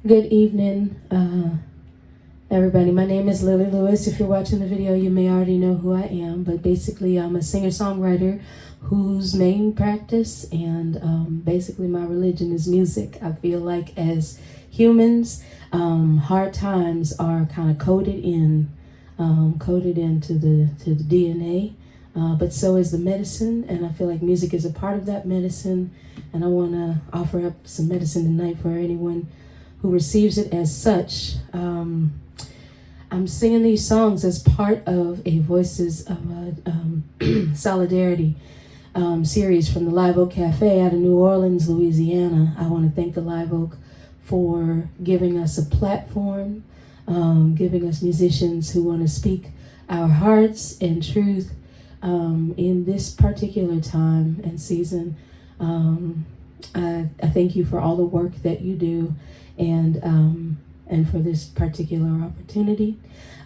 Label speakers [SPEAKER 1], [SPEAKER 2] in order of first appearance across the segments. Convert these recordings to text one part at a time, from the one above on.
[SPEAKER 1] Good evening, everybody. My name is Lilli Lewis. If you're watching the video, you may already know who I am, but basically I'm a singer-songwriter whose main practice and basically my religion is music. I feel like as humans, hard times are kind of coded into the DNA, but so is the medicine, and I feel like music is a part of that medicine, and I want to offer up some medicine tonight for anyone who receives it as such. I'm singing these songs as part of a Voices of Solidarity series from the Live Oak Cafe out of New Orleans, Louisiana. I want to thank the Live Oak for giving us a platform, giving us musicians who want to speak our hearts and truth in this particular time and season. I thank you for all the work that you do and for this particular opportunity.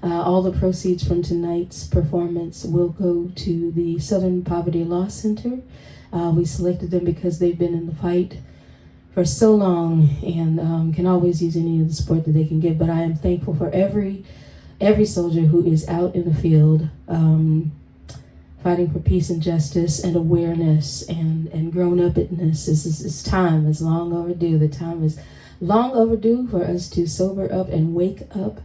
[SPEAKER 1] All the proceeds from tonight's performance will go to the Southern Poverty Law Center. We selected them because they've been in the fight for so long and can always use any of the support that they can get. But I am thankful for every soldier who is out in the field fighting for peace and justice and awareness and grown-upness. It's time. It's long overdue. The time is long overdue for us to sober up and wake up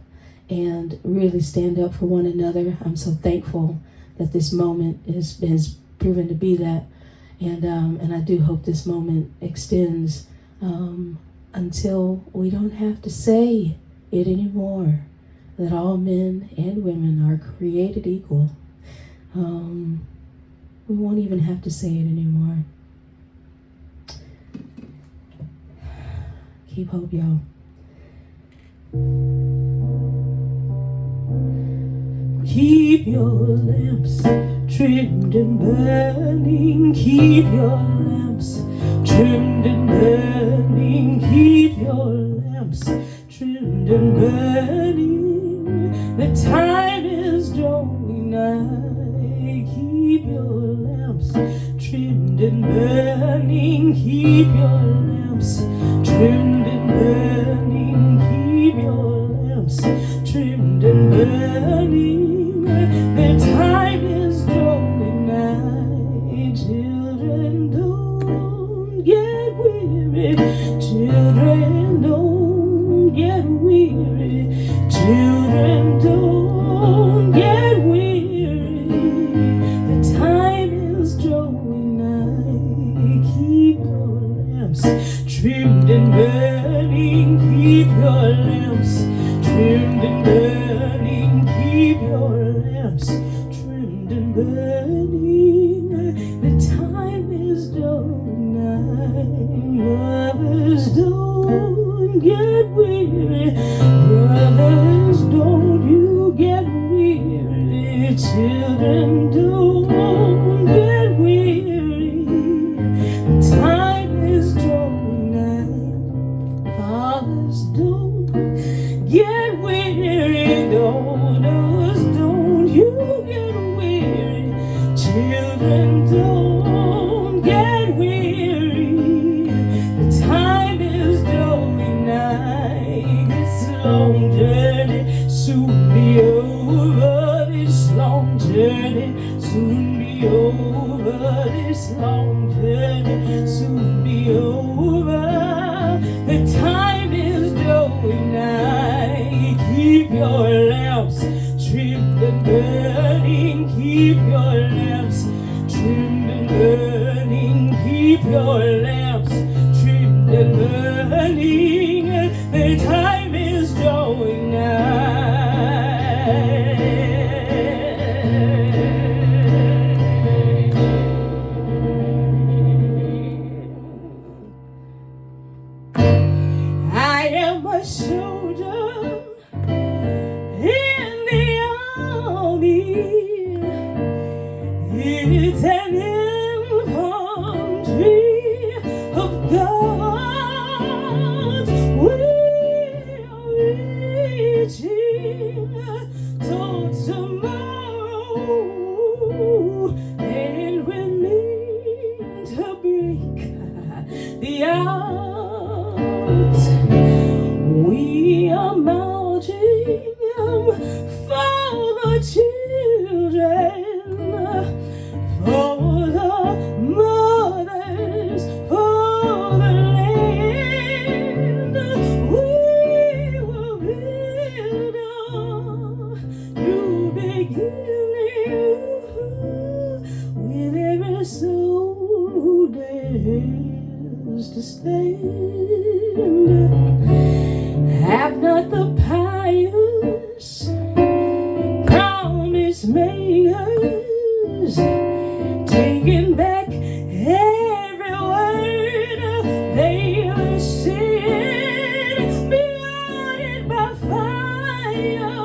[SPEAKER 1] and really stand up for one another. I'm so thankful that this moment has proven to be that, and I do hope this moment extends until we don't have to say it anymore, that all men and women are created equal. We won't even have to say it anymore. Keep hope, y'all. Keep your lamps trimmed and burning. Keep your lamps trimmed and burning. Keep your lamps trimmed and burning. The time is drawing nigh. Keep your lamps trimmed and burning. Keep your lamps trimmed and burning. Keep your lamps trimmed and burning. The time is drawing nigh. Children, don't get weary. Children, don't get weary. Children, don't get weary. The time is drawing nigh. Keep your lamps trimmed and burning. Keep your lamps trimmed and burning. Keep your lamps trimmed and burning. The time is drawing nigh. Mothers, don't get weary. Brothers, don't you get weary. Children, don't get weary. The time is drawing nigh. Fathers, don't get weary. Daughters, don't you get weary. Children, don't get weary. The time is drawing nigh. This long journey soon be over. This long journey soon be over. This long journey soon be over. The time is drawing nigh. Keep your lamps trimmed and burning. Keep your lamps trimmed and burning. Keep your lamps trimmed and burning. The time is drawing nigh. I am a soldier in the army. It's an infantry of God. We are reaching towards tomorrow, and we mean to break the odds. makers, taking back every word they were saying, beyond by fire,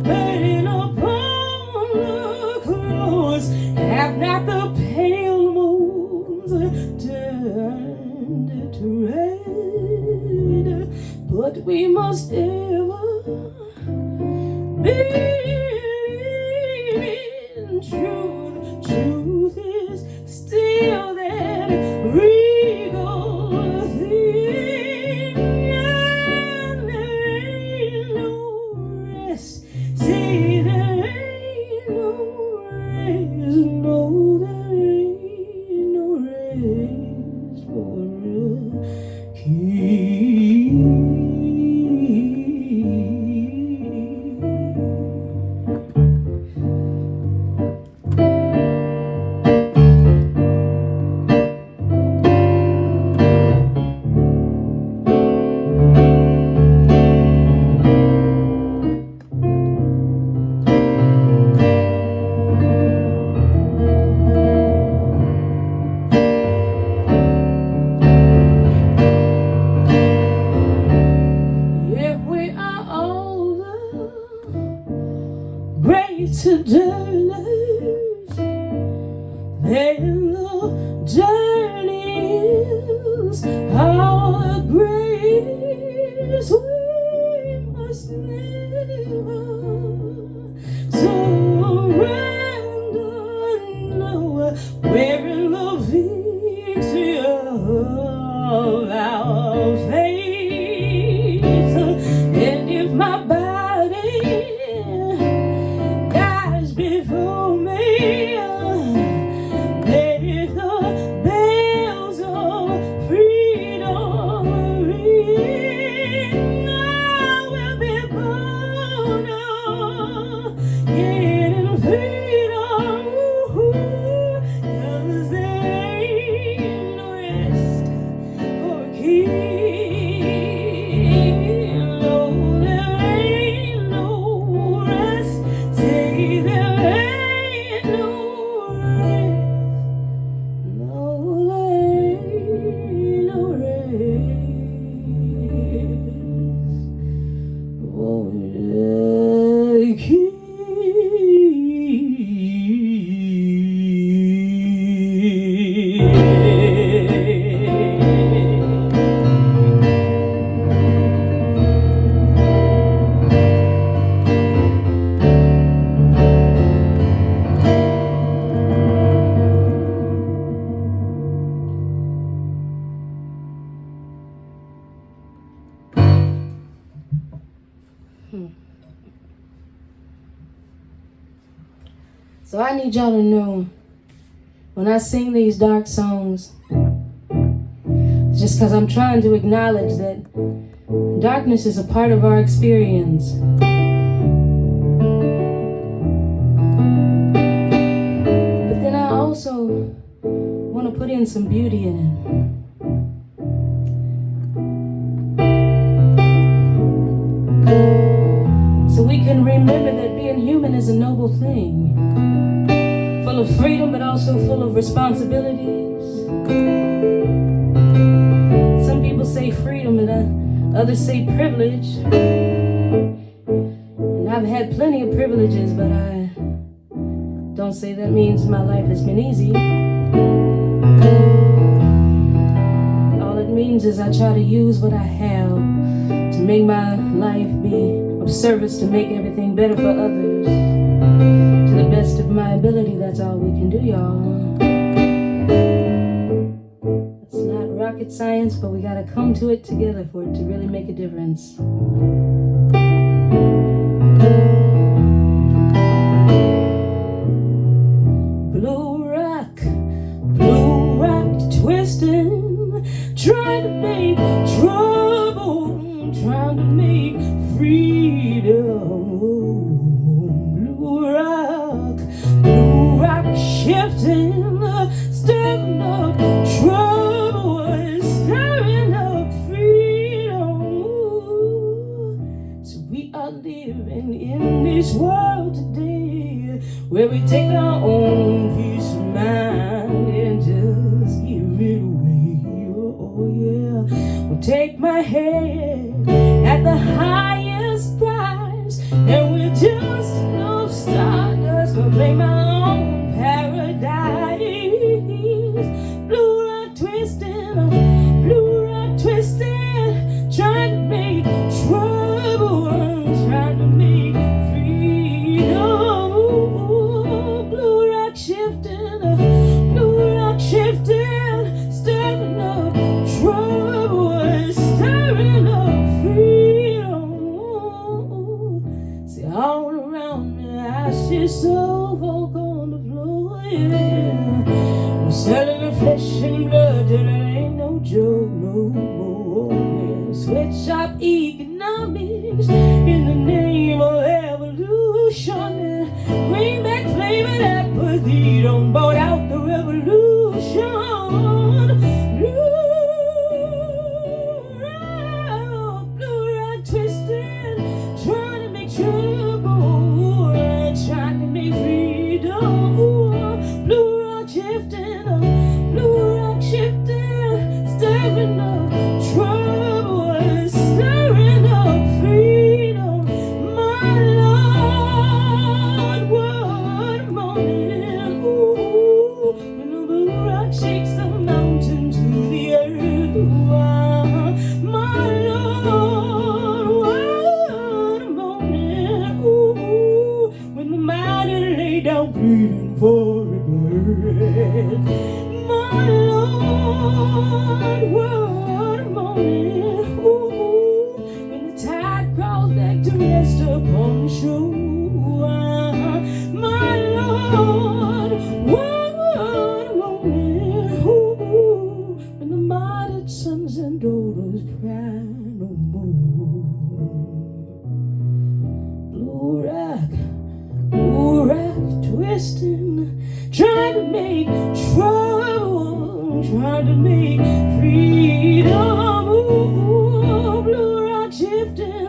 [SPEAKER 1] burning upon the cross. Have not the pale moons turned to red, but we must ever believe in truth. Truth is still that regal thing, and there ain't no rest. Say there ain't no rest. No, there ain't no rest for a king. To journeys, then the journey is our grace. We must never surrender. No, we're in the victory of our faith. And if my body before me, let the bells of freedom ring. I will be born in freedom, 'cause there ain't no rest for a king. No, there ain't no rest. Say there ain't no rest. No, there ain't no rest for the king. So I need y'all to know, when I sing these dark songs, it's just because I'm trying to acknowledge that darkness is a part of our experience. But then I also want to put in some beauty in it. So we can remember that being human is a noble thing, full of freedom but also full of responsibilities. Some people say freedom and others say privilege. And I've had plenty of privileges, but I don't say that means my life has been easy. All it means is I try to use what I have to make my life be of service, to make everything better for others. To the best of my ability, that's all we can do, y'all. It's not rocket science, but we gotta come to it together for it to really make a difference. Blue rock twisting, trying to make trouble, trying to make freedom. Blue rock shifting, stirring up trouble, stirring up freedom. So we are living in this world today where we take our own peace of mind and just give it away. Oh yeah, we'll take my hand at the highest price, and we'll just no stardust, gonna make my own paradise. Blue rock twisting, blue rock twisting, trying to make trouble, trying to make freedom. Blue rock shifting, stirring up trouble, stirring up freedom. See, all around me I see soul folk on the floor, yeah. We're selling the flesh and blood till it ain't no joke no more, yeah. Sweatshop economics in the name of evolution. Greenback flavor that apathy don't bought out the revolution. Blue rock twisting, trying to make trouble, trying to make freedom. Blue rock shifting, stirring up trouble, stirring up freedom. My Lord, what a morning, ooh, when the blue rock shakes the mountain to the earth. My Lord, what a morning, ooh, when the mighty lay down pleading for a birth. My Lord, what a morning, ooh, when the tide crawls back to rest upon the shore. My Lord, what a morning, ooh, when the martyred sons and daughters cry no more. Blue rock twisting, trying to make trouble, trying to make freedom. Ooh, blue rock shifting,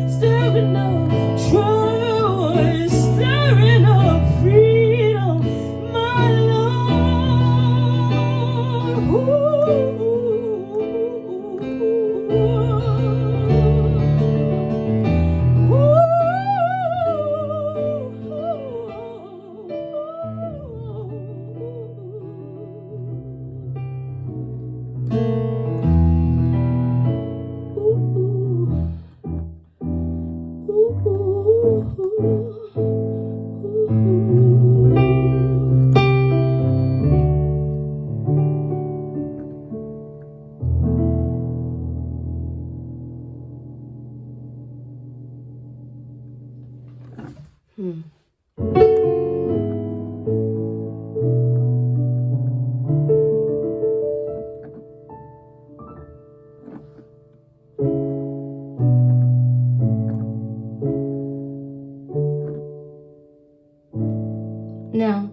[SPEAKER 1] stirring up trouble, stirring up freedom. My Lord, Now,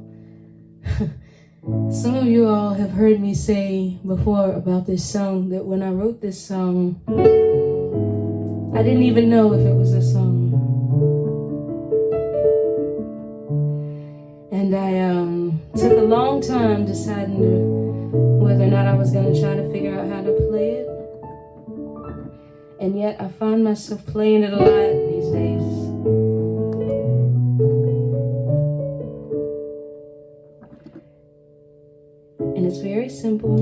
[SPEAKER 1] some of you all have heard me say before about this song that when I wrote this song, I didn't even know if it was a song. And I took a long time deciding whether or not I was going to try to figure out how to play it. And yet I find myself playing it a lot these days. And it's very simple,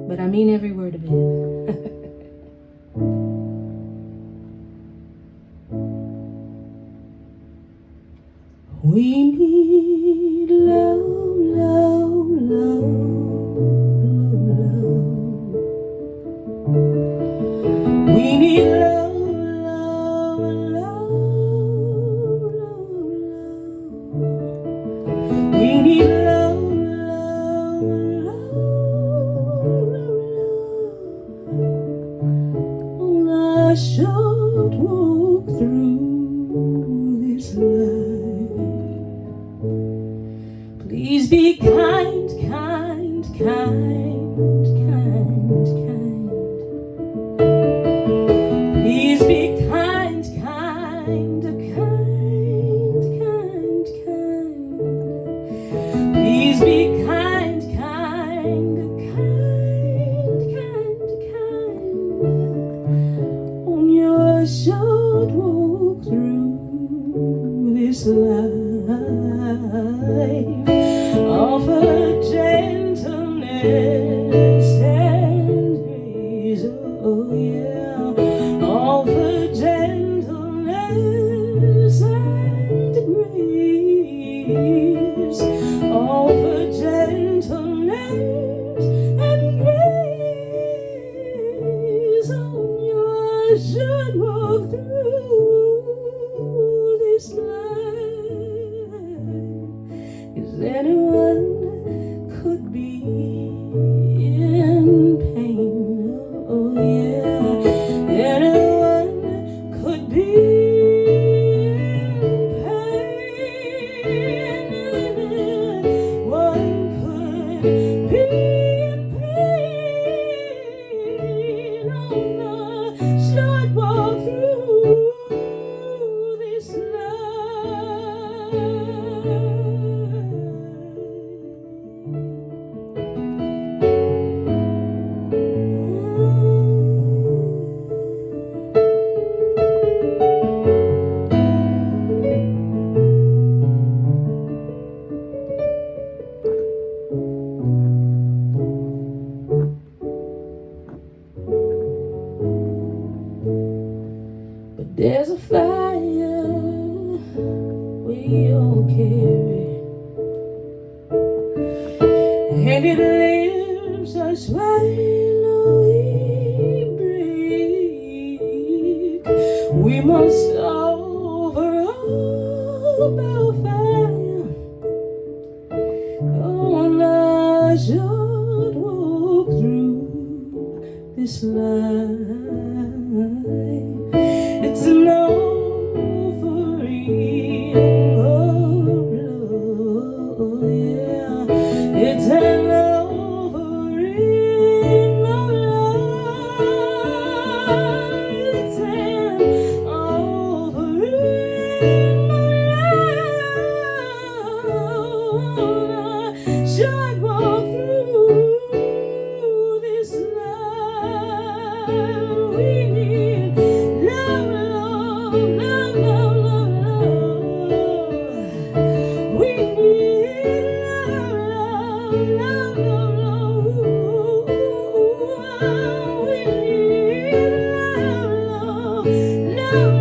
[SPEAKER 1] but I mean every word of it. We need love, love, love, love, love. We need love, love, love, love, love. We need love, love, love, love, love. On our short walk through this life, please be kind, kind, kind, kind, kind. Please be kind, and grace, oh yeah, all for gentleness and grace, all for gentleness and grace. On your should walk through this life. Is anyone could be in pain? Oh yeah, anyone could be in pain. One could be in pain on the short walk through this life. But there's a fire we all carry, and it lives us while we break. We must overcome our fire on a short walk through this life. It's an offering of love, yeah. It's an offering of love. It's an offering of love. Short walk through this life. We need love, love, love, love, love, love. We need love, love, love, love, love. We need love, love,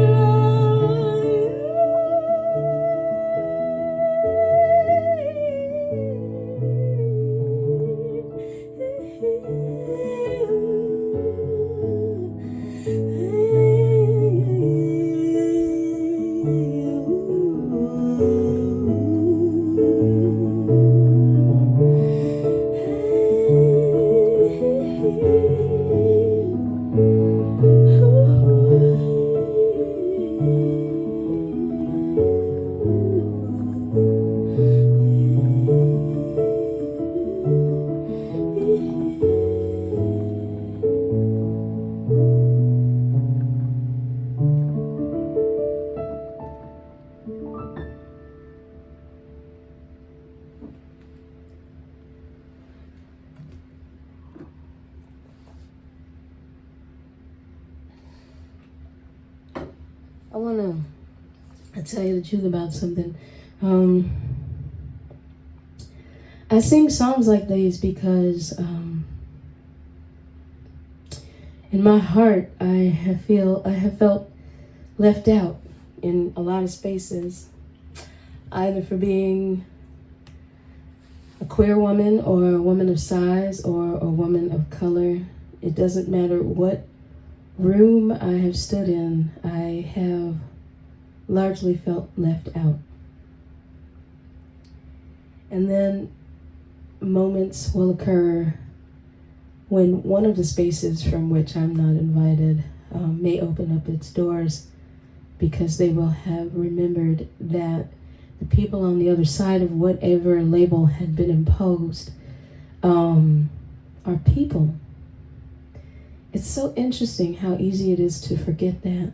[SPEAKER 1] I want to tell you the truth about something. I sing songs like these because in my heart I have felt left out in a lot of spaces, either for being a queer woman or a woman of size or a woman of color. It doesn't matter what room I have stood in, I have largely felt left out. And then moments will occur when one of the spaces from which I'm not invited may open up its doors, because they will have remembered that the people on the other side of whatever label had been imposed are people. It's so interesting how easy it is to forget that.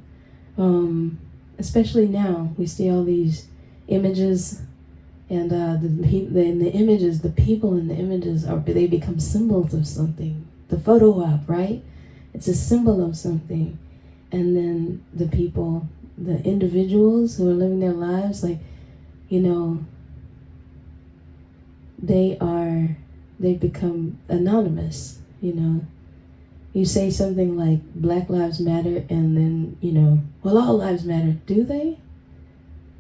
[SPEAKER 1] Especially now, we see all these images, and the images, the people in the images they become symbols of something. The photo op, right? It's a symbol of something. And then the people, the individuals who are living their lives, like, they are they become anonymous, you know. You say something like Black Lives Matter and then, well, all lives matter. Do they?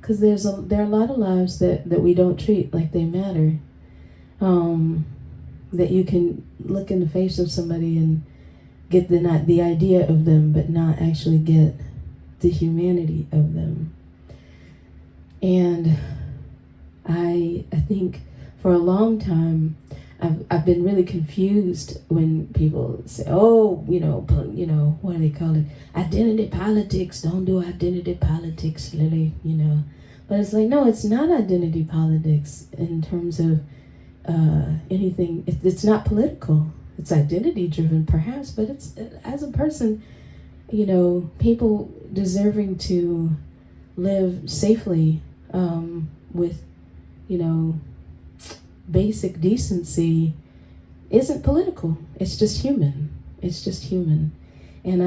[SPEAKER 1] Because there are a lot of lives that we don't treat like they matter. That you can look in the face of somebody and get the idea of them, but not actually get the humanity of them. And I think for a long time, I've been really confused when people say, oh, what do they call it? Identity politics. Don't do identity politics, Lilli, But it's like, no, it's not identity politics in terms of anything. It's not political. It's identity driven, perhaps, but it's, as a person, people deserving to live safely with, basic decency isn't political. It's just human. It's just human. And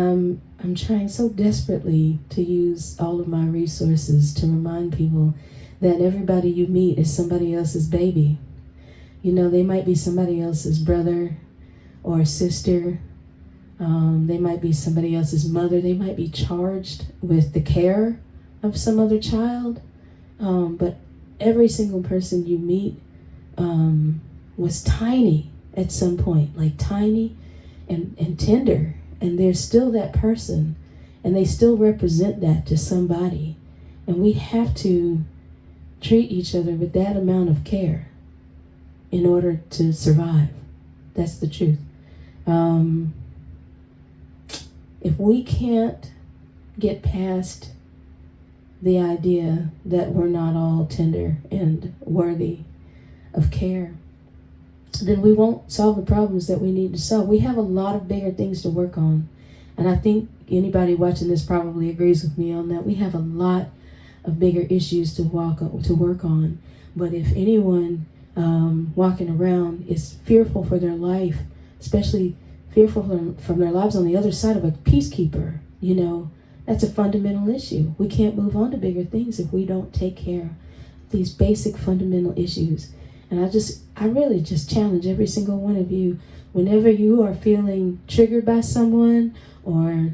[SPEAKER 1] I'm trying so desperately to use all of my resources to remind people that everybody you meet is somebody else's baby. They might be somebody else's brother or sister. They might be somebody else's mother. They might be charged with the care of some other child. But every single person you meet was tiny at some point, like tiny and tender. And they're still that person, and they still represent that to somebody. And we have to treat each other with that amount of care in order to survive. That's the truth. If we can't get past the idea that we're not all tender and worthy of care, then we won't solve the problems that we need to solve. We have a lot of bigger things to work on. And I think anybody watching this probably agrees with me on that. We have a lot of bigger issues to work on. But if anyone walking around is fearful for their life, especially fearful from their lives on the other side of a peacekeeper, that's a fundamental issue. We can't move on to bigger things if we don't take care of these basic fundamental issues. And I really just challenge every single one of you, whenever you are feeling triggered by someone or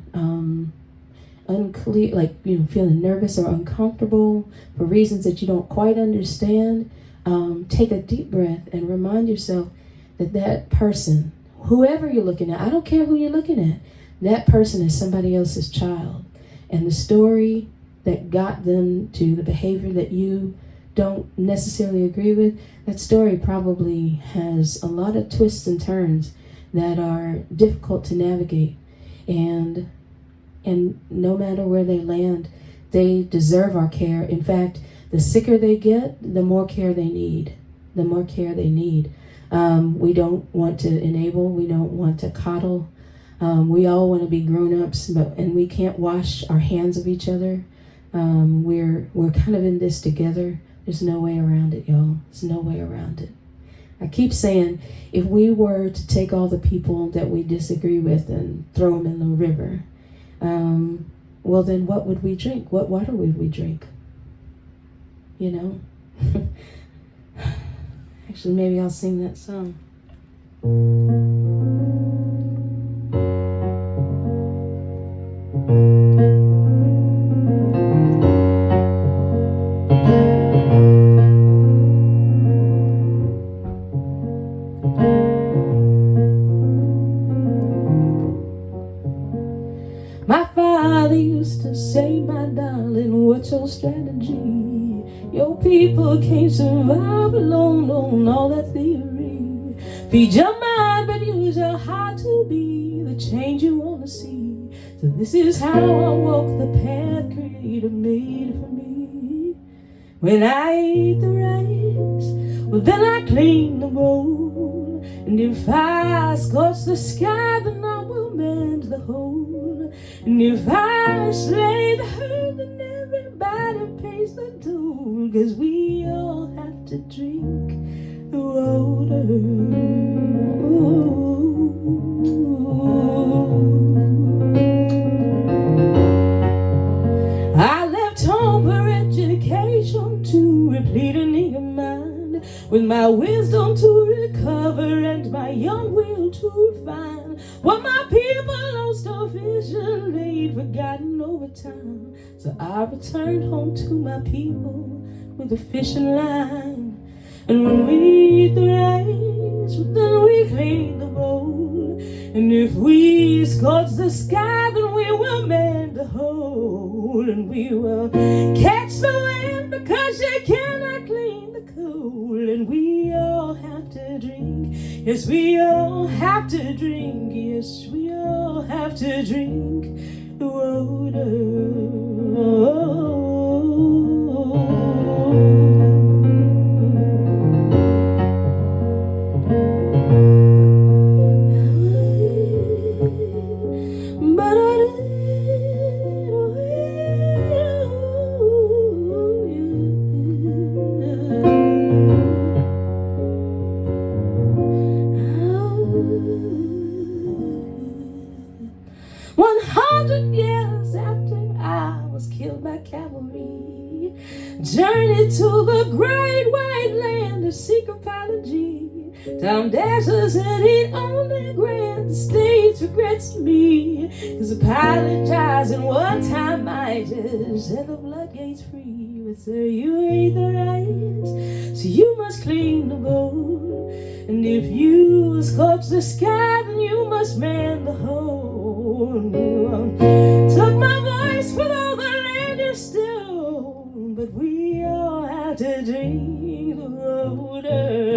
[SPEAKER 1] unclear, feeling nervous or uncomfortable for reasons that you don't quite understand, take a deep breath and remind yourself that person, whoever you're looking at, I don't care who you're looking at, that person is somebody else's child. And the story that got them to the behavior that you don't necessarily agree with, that story probably has a lot of twists and turns that are difficult to navigate. And no matter where they land, they deserve our care. In fact, the sicker they get, the more care they need. The more care they need. We don't want to enable. We don't want to coddle. We all want to be grown-ups, and we can't wash our hands of each other. We're kind of in this together. There's no way around it, y'all. There's no way around it. I keep saying, if we were to take all the people that we disagree with and throw them in the river, well, then what would we drink? What water would we drink? Actually, maybe I'll sing that song. My father used to say, my darling, what's your strategy? Your people can't survive alone on all that theory. Feed your mind, but use your heart to be the change you want to see. So this is how I walk the path Creator made for me. When I eat the rice, well then I clean the bowl. And if I scorch the sky, then I will mend the hole. And if I slay the herd, then everybody pays the toll. 'Cause we all have to drink the water. I left home for education to replete a nigger mind. with my wisdom to recover and my young will to find what my people lost or vision they'd forgotten over time. So I returned home to my people with a fishing line. And when we eat the rice, then we clean the bowl. And if we scorch the sky, then we will mend the hole. And we will catch the wind because you cannot clean the coal. And we all have to drink, yes, we all have to drink, yes, we all have to drink the water. Journey to the great white land of seek apology. Down dashes and it only grant the state's regrets to me. Cause apologizing one time might just set the floodgates free. But sir, you ate the rice, so you must clean the bowl. And if you scorch the sky, then you must man the hole. And you took my voice with all the land you stole. But we all have to drink the water.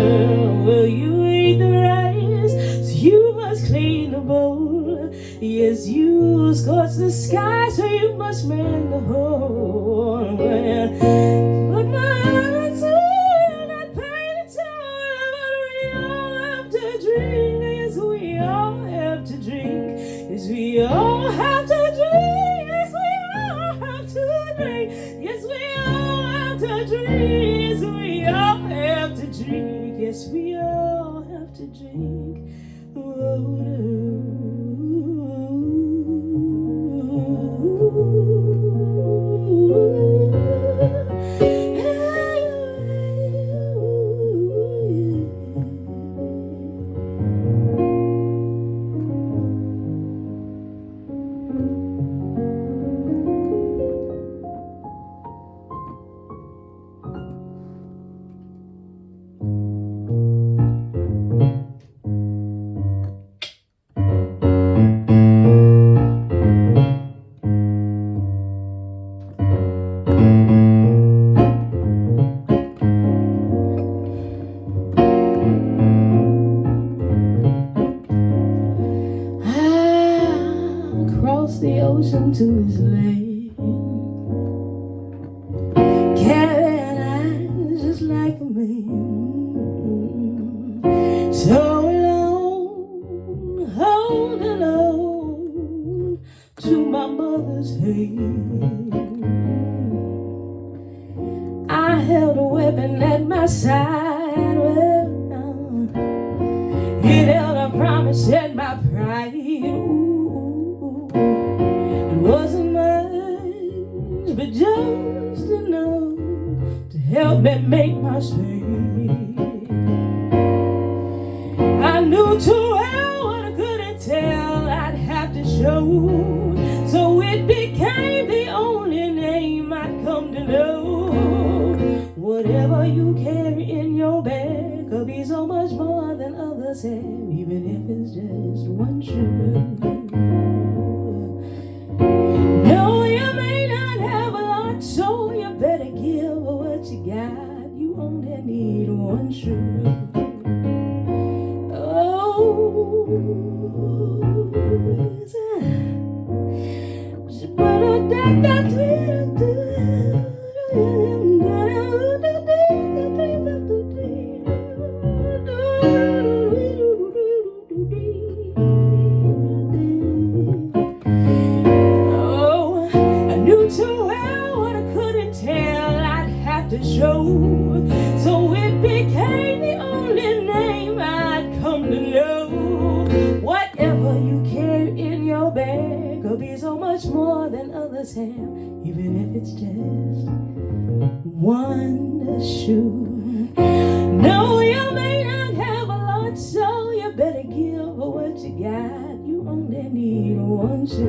[SPEAKER 1] Well, you ate the rice, so you must clean the bowl. Yes, you scorched the sky, so you must mend the hole. Well, look, my heart's not paid to tell, but we all have to drink. Yes, we all have to drink. Yes, we all have to drink. Yes, we all have to drink. Yes, we all have to drink. Yes, we all have to drink. Yes, we all have to drink the water. The ocean to his land, carrying eyes just like a man. So alone, holding on to my mother's hand. I held a weapon at my side. Well, it held a promise and my pride. Wasn't much, but just enough to help me make my stay. I knew too well what I couldn't tell, I'd have to show. So it became the only name I'd come to know. Whatever you carry in your bag could be so much more than others have, even if it's just one sugar. No, you may not have a lot, so you better give what you got. You only need one sugar. So it became the only name I'd come to know. Whatever you carry in your bag could be so much more than others have, even if it's just one shoe. No you better give what you got. You only need one shoe.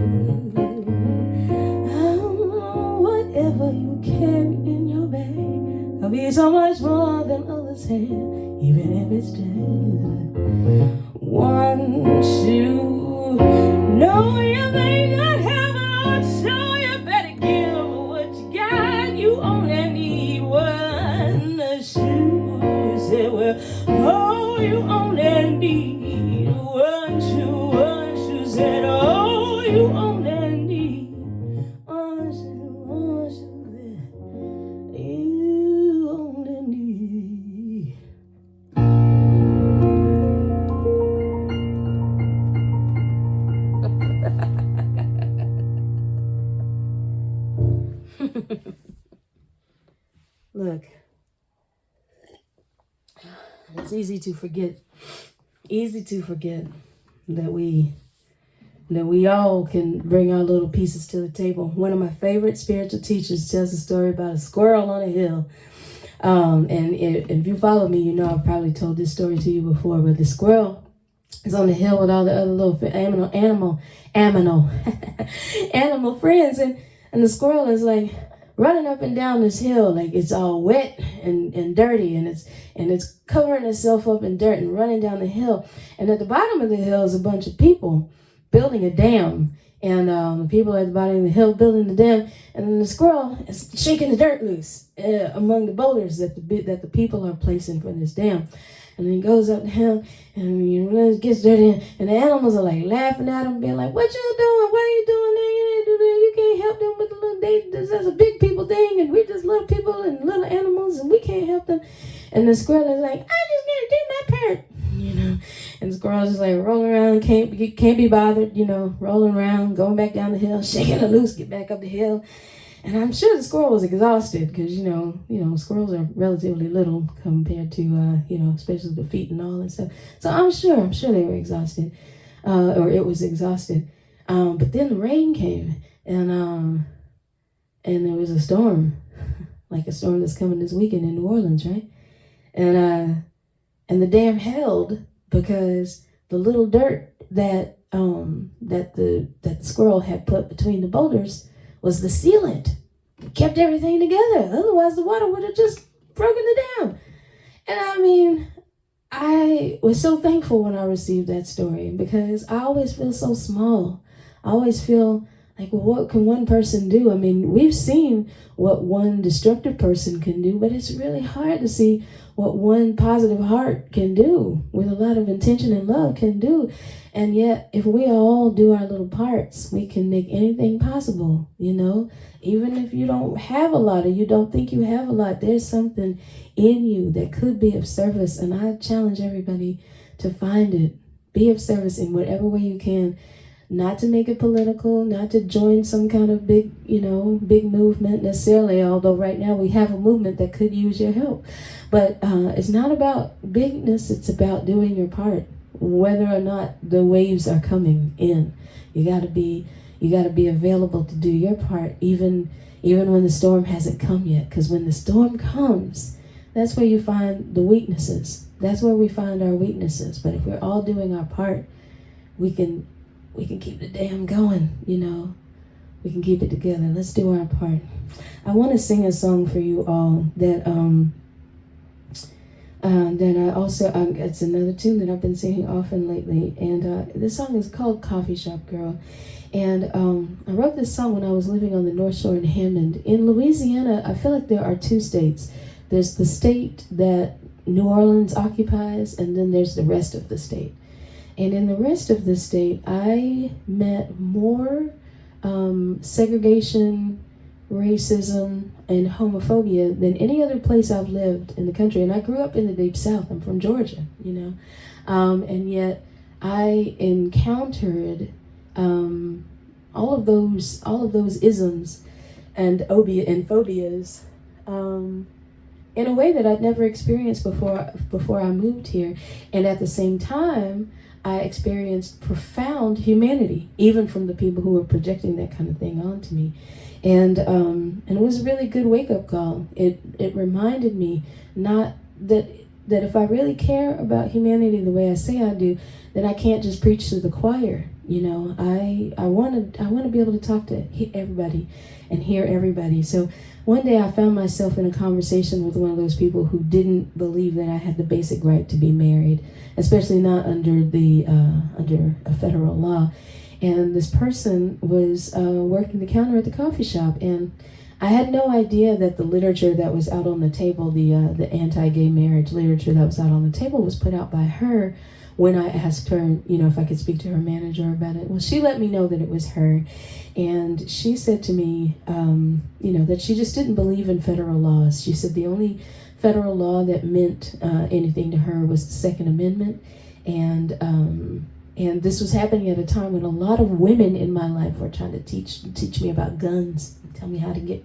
[SPEAKER 1] Whatever you carry in your bag will be so much more than others have, even if it's just one shoe. No, you may not have a lot, so you better give what you got. You only need one shoe. You say, well, oh, you only need one shoe. One shoe said, oh, you only need one shoe. One shoe. You only need. Look, it's easy to forget that we all can bring our little pieces to the table. One of my favorite spiritual teachers tells a story about a squirrel on a hill. And if you follow me, you know I've probably told this story to you before, but the squirrel is on the hill with all the other little animal friends, and the squirrel is like running up and down this hill like it's all wet and dirty, and it's covering itself up in dirt and running down the hill. And at the bottom of the hill is a bunch of people building a dam, and the people at the bottom of the hill building the dam, and then the squirrel is shaking the dirt loose among the boulders that the people are placing for this dam. And then he goes up the hill, and it gets dirty, and the animals are like laughing at him, being like, "What you doing? What are you doing there? You ain't do that. You can't help them with the little. This is a big people thing, and we're just little people and little animals, and we can't help them." And the squirrel is like, "I just gotta do my part." And the squirrel's just like rolling around, can't be bothered, rolling around, going back down the hill, shaking it loose, get back up the hill. And I'm sure the squirrel was exhausted because, squirrels are relatively little compared to, especially the feet and all that stuff. So I'm sure they were exhausted, or it was exhausted. But then the rain came, and there was a storm, like a storm that's coming this weekend in New Orleans, right? And the dam held because the little dirt that the squirrel had put between the boulders was the sealant. It kept everything together. Otherwise, the water would have just broken the dam. And I was so thankful when I received that story, because I always feel so small. I always feel like, well, what can one person do? I mean, we've seen what one destructive person can do, but it's really hard to see what one positive heart can do, with a lot of intention and love can do. And yet, if we all do our little parts, we can make anything possible, Even if you don't have a lot, or you don't think you have a lot, there's something in you that could be of service. And I challenge everybody to find it. Be of service in whatever way you can. Not to make it political, not to join some kind of big movement necessarily, although right now we have a movement that could use your help. But it's not about bigness, it's about doing your part, whether or not the waves are coming in. You gotta be available to do your part, even when the storm hasn't come yet. Because when the storm comes, that's where you find the weaknesses. That's where we find our weaknesses. But if we're all doing our part, we can keep the dam going, We can keep it together. Let's do our part. I want to sing a song for you all that I also, it's another tune that I've been singing often lately. And this song is called Coffee Shop Girl. And I wrote this song when I was living on the North Shore in Hammond. In Louisiana, I feel like there are two states. There's the state that New Orleans occupies, and then there's the rest of the state. And in the rest of the state, I met more segregation, racism, and homophobia than any other place I've lived in the country. And I grew up in the Deep South. I'm from Georgia, and yet I encountered all of those isms and phobias in a way that I'd never experienced before I moved here. And at the same time, I experienced profound humanity, even from the people who were projecting that kind of thing onto me. And it was a really good wake-up call. It reminded me not that that if I really care about humanity the way I say I do, then I can't just preach to the choir. You know, I want to be able to talk to everybody and hear everybody. So one day I found myself in a conversation with one of those people who didn't believe that I had the basic right to be married, especially not under a federal law. And this person was working the counter at the coffee shop, and I had no idea that the literature that was out on the table, the anti-gay marriage literature that was out on the table, was put out by her. When I asked her, you know, if I could speak to her manager about it, well, she let me know that it was her, and she said to me, you know, that she just didn't believe in federal laws. She said the only federal law that meant anything to her was the Second Amendment, and this was happening at a time when a lot of women in my life were trying to teach me about guns, tell me how to get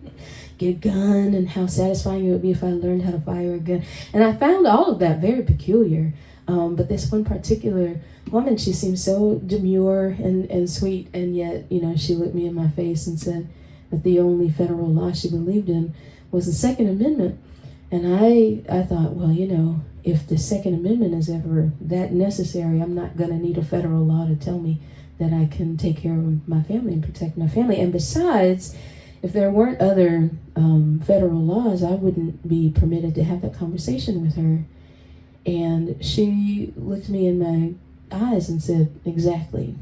[SPEAKER 1] a gun and how satisfying it would be if I learned how to fire a gun. And I found all of that very peculiar. But this one particular woman, she seemed so demure and sweet, and yet, you know, she looked me in my face and said that the only federal law she believed in was the Second Amendment. And I thought, well, you know, if the Second Amendment is ever that necessary, I'm not going to need a federal law to tell me that I can take care of my family and protect my family. And besides, if there weren't other federal laws, I wouldn't be permitted to have that conversation with her. And she looked me in my eyes and said, exactly.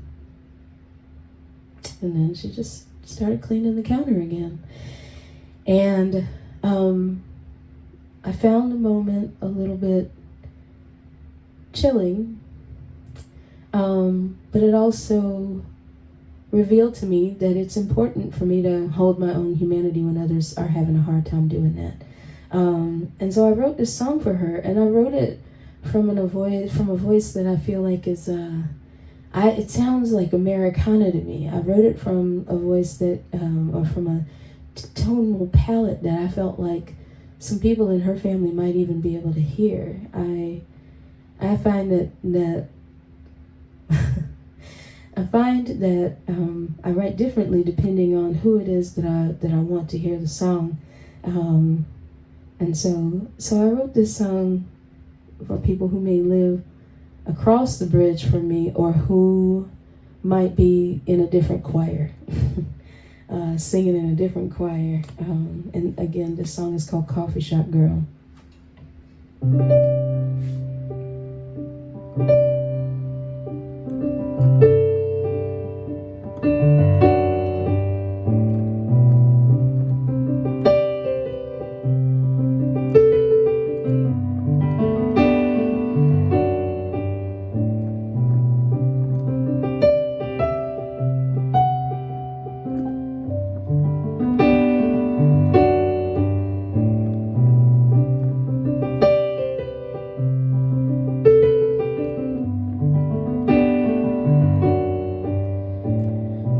[SPEAKER 1] And then she just started cleaning the counter again. And I found the moment a little bit chilling, but it also revealed to me that it's important for me to hold my own humanity when others are having a hard time doing that. And so I wrote this song for her, and I wrote it from a voice that I feel like is it sounds like Americana to me. I wrote it from a voice that or from a tonal palette that I felt like some people in her family might even be able to hear. I find that I find that I write differently depending on who it is that I want to hear the song. And so I wrote this song for people who may live across the bridge from me, or who might be in a different choir, singing in a different choir. And again, this song is called Coffee Shop Girl.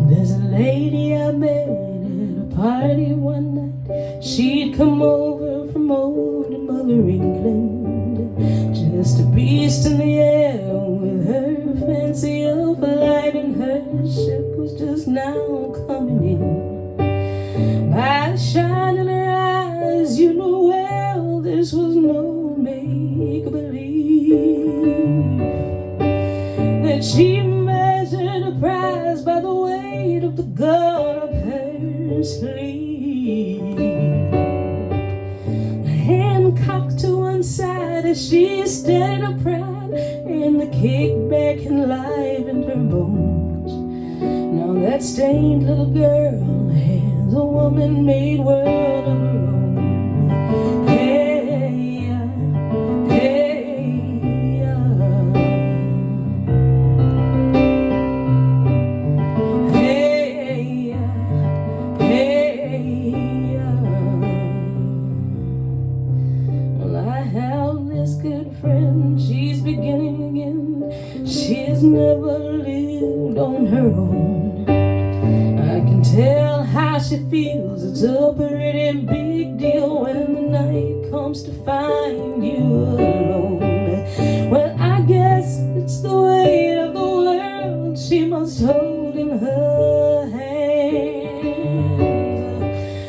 [SPEAKER 1] There's a lady I met at a party one night. She'd come over from old Mother England, just a beast in the air with her fancy of light, and her ship was just now coming in. By the shine in her eyes, you knew well this was no make-believe, that she measured a prize by the weight of the gun up her sleeve. A hand cocked to one side as she stared her pride, and the kickback enlivened her bones. Now that stained little girl has a woman-made world of her own. Hey, hey, well, I have this good friend, she's beginning again. She's never lived on her own. I can tell how she feels. It's a pretty big deal when the night comes to find you alone. Well, I guess it's the weight of the world she must hold in her hands.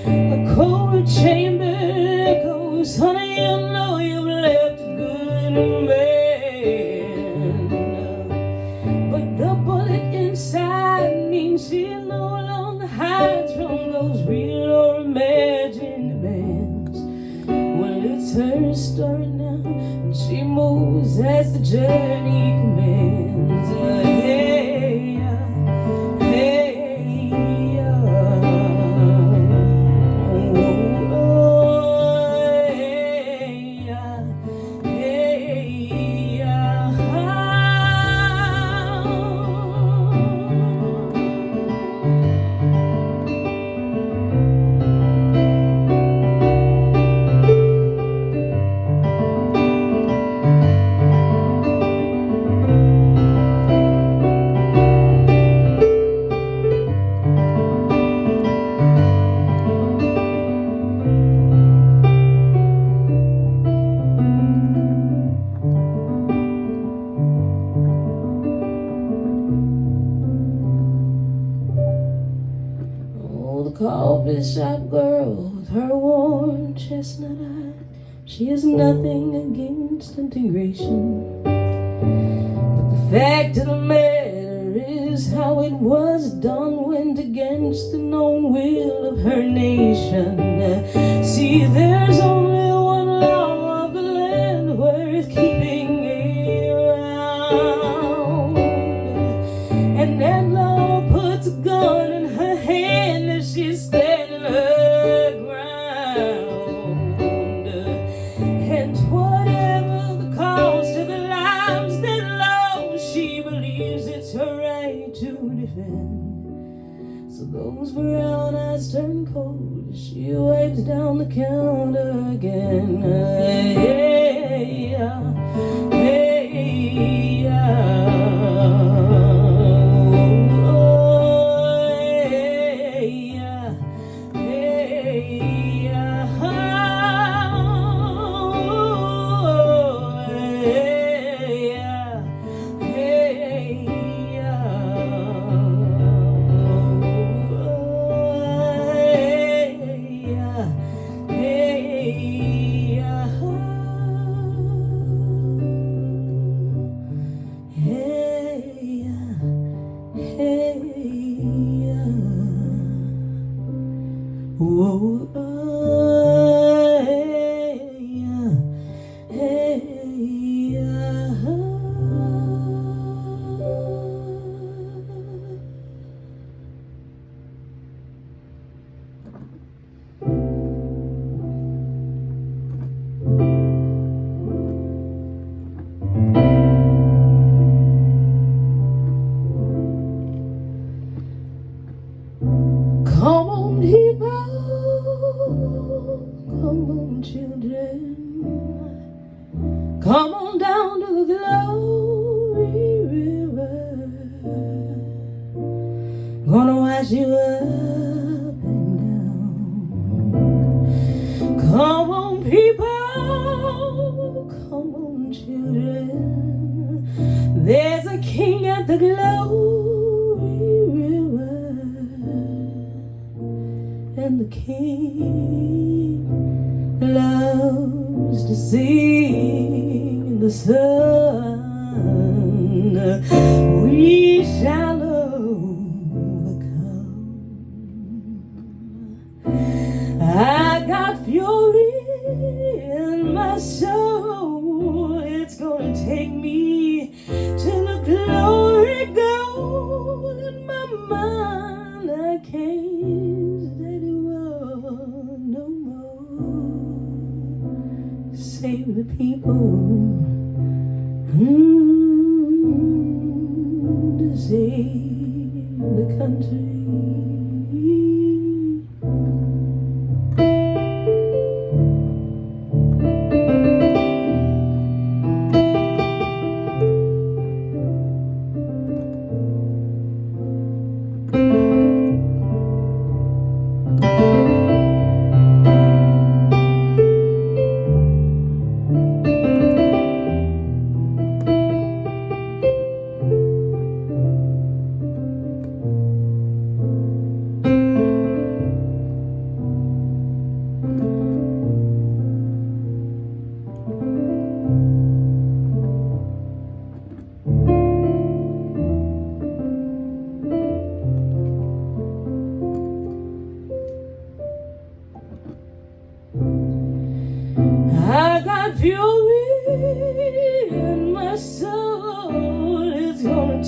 [SPEAKER 1] The cold chamber echoes, honey, you know you've left a good as the journey commends. Hey, hey, oh, the coffee shop girl with her worn chestnut eye. She has nothing against integration, but the fact of the matter is how it was done went against the known will of her nation. See, there's only one law of the land worth keeping around, and that law puts a gun in her hand as she's standing her ground. And whatever the cost of the lives that lost, she believes it's her right to defend. So those brown eyes turn cold as she wipes down the counter again. Hey, hey, whoa, come on, people, come on, children, come on down to the glory river. Gonna wash you up and down. Come on, people, come on, children. There's a king at the glory river, and the king loves to sing in the sun. We shall overcome. I got fury in my soul. It's gonna take me till the glory goes in my mind. I can't let it run no more. Save the people, to save the country.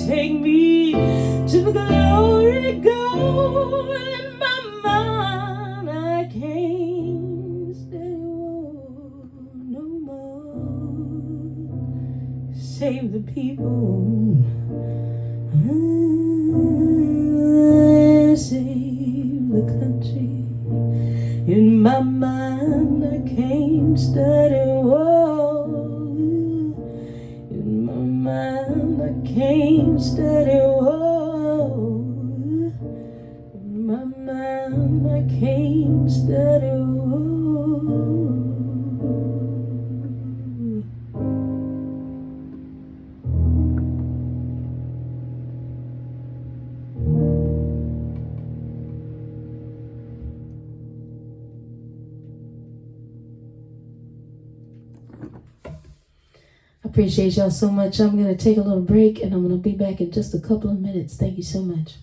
[SPEAKER 1] take me to the glory goal. In my mind I can't stay no more. Save the people, save the country. In my mind I can't study war. In my mind I can't study war. In my mind I can't study war. Appreciate y'all so much. I'm going to take a little break and I'm going to be back in just a couple of minutes. Thank you so much.